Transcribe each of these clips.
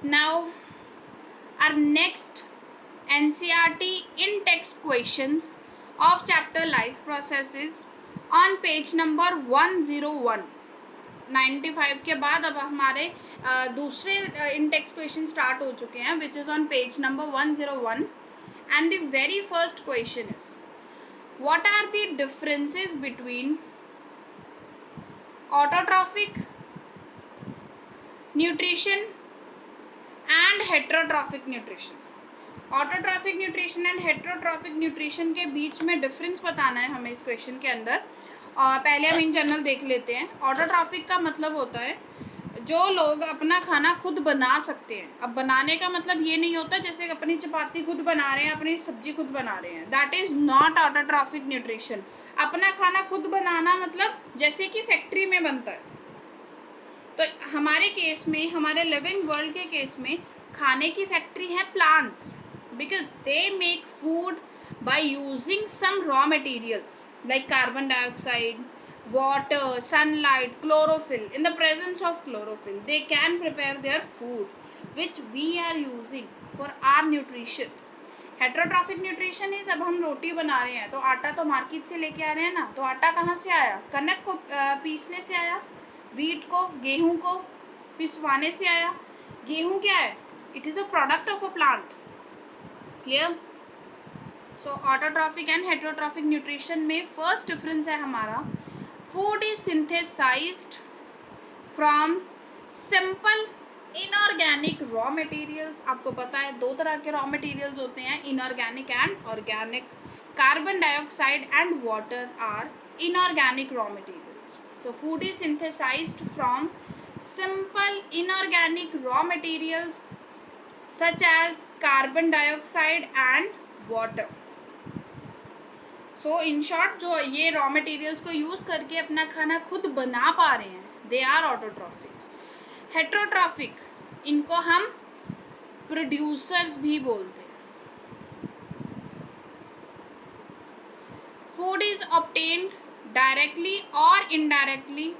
Now, our next NCERT in-text questions of chapter life processes on page number 101. 95 के बाद अब हमारे दूसरे in-text question start हो चुके हैं, which is on page number 101, and the very first question is, what are the differences between autotrophic nutrition and heterotrophic nutrition? Autotrophic nutrition and heterotrophic nutrition के बीच में डिफरेंस बताना है हमें इस क्वेश्चन के अंदर। और पहले हम इन जनरल देख लेते हैं। ऑटोट्रॉफिक का मतलब होता है जो लोग अपना खाना खुद बना सकते हैं। अब बनाने का मतलब ये नहीं होता जैसे अपनी चपाती खुद बना रहे हैं, अपनी सब्जी खुद बना रहे हैं, that is not autotrophic nutrition. अपना खाना खुद बनाना मतलब जैसे कि फैक्ट्री में बनता है। तो हमारे केस में, हमारे लिविंग वर्ल्ड के केस में खाने की फैक्ट्री है plants, because they make food by using some raw materials like carbon dioxide, water, sunlight, chlorophyll. In the presence of chlorophyll, they can prepare their food which we are using for our nutrition. Heterotrophic nutrition is, अब हम रोटी बना रहे हैं तो आटा तो market से लेके आ रहे हैं ना, तो आटा कहाँ से आया? कनक को पीसने से आया, वीट को, गेहूँ को पिसवाने से आया। गेहूँ क्या है? It is a product of a plant. Clear? So autotrophic and heterotrophic nutrition में फर्स्ट डिफरेंस है हमारा, food is synthesised from simple inorganic raw materials. आपको पता है दो तरह के रॉ मटेरियल्स होते हैं, inorganic and organic. Carbon dioxide and water are inorganic raw materials. So food is synthesised from simple inorganic raw materials such as carbon dioxide and water. So in short, जो ये raw materials को use करके अपना खाना खुद बना पा रहे हैं, they are autotrophic. Heterotrophic, इनको हम producers भी बोलते हैं। Food is obtained directly or indirectly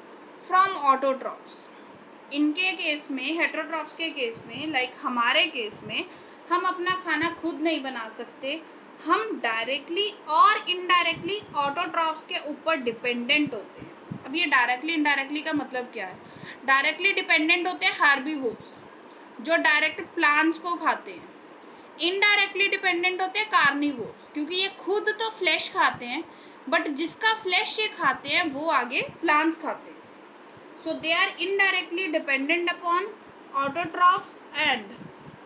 from autotrophs. इनके केस में, हेट्रोट्रॉफ्स के केस में, लाइक हमारे केस में, हम अपना खाना खुद नहीं बना सकते, हम डायरेक्टली और इनडायरेक्टली ऑटोट्रॉफ्स के ऊपर डिपेंडेंट होते हैं। अब ये डायरेक्टली इनडायरेक्टली का मतलब क्या है? डायरेक्टली डिपेंडेंट होते हैं हार्बीवोर्स, जो डायरेक्ट प्लांट्स को खाते हैं। इनडायरेक्टली डिपेंडेंट होते हैं कार्निवोर्स, क्योंकि ये खुद तो फ्लैश खाते हैं, बट जिसका फ्लैश ये खाते हैं वो आगे प्लांट्स खाते हैं। So they are indirectly dependent upon autotrophs. And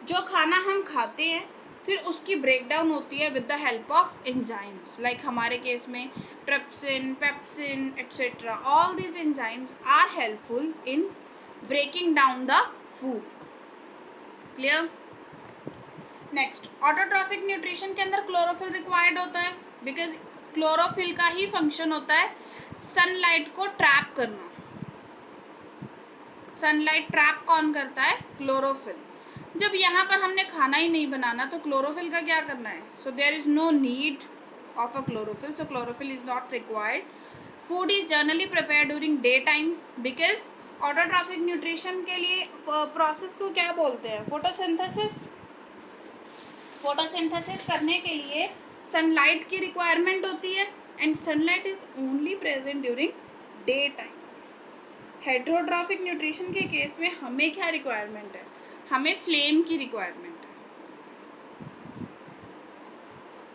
जो खाना हम खाते हैं फिर उसकी ब्रेकडाउन होती है with the help of enzymes, like हमारे केस में trypsin, pepsin etcetera. All these enzymes are helpful in breaking down the food. Clear? Next, autotrophic nutrition के अंदर क्लोरोफिल रिक्वायर्ड होता है, बिकॉज क्लोरोफिल का ही फंक्शन होता है सनलाइट को ट्रैप करना। सनलाइट ट्रैप कौन करता है? क्लोरोफिल। जब यहाँ पर हमने खाना ही नहीं बनाना तो क्लोरोफिल का क्या करना है? So there is no need of a chlorophyll, so chlorophyll is not required. Food is generally prepare during day time, because autotrophic nutrition के लिए प्रोसेस को क्या बोलते हैं? फोटोसिंथेसिस। फोटोसिंथेसिस करने के लिए सनलाइट की रिक्वायरमेंट होती है, and sunlight is only present during day time. Heterotrophic nutrition के केस में हमें क्या रिक्वायरमेंट है? हमें फ्लेम की रिक्वायरमेंट है,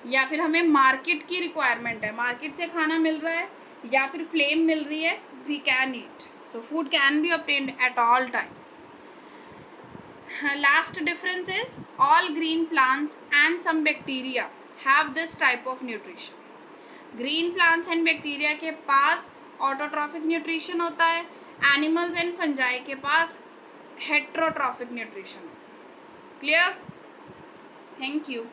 या फिर हमें मार्केट की रिक्वायरमेंट है। मार्केट से खाना मिल रहा है या फिर फ्लेम मिल रही है, we can eat. So food can be obtained at all time. Last difference is all green plants and some bacteria have this type of nutrition. Green plants and bacteria के पास ऑटोट्रॉफिक न्यूट्रिशन होता है, animals and fungi के पास heterotrophic nutrition होता है। Clear? Thank you.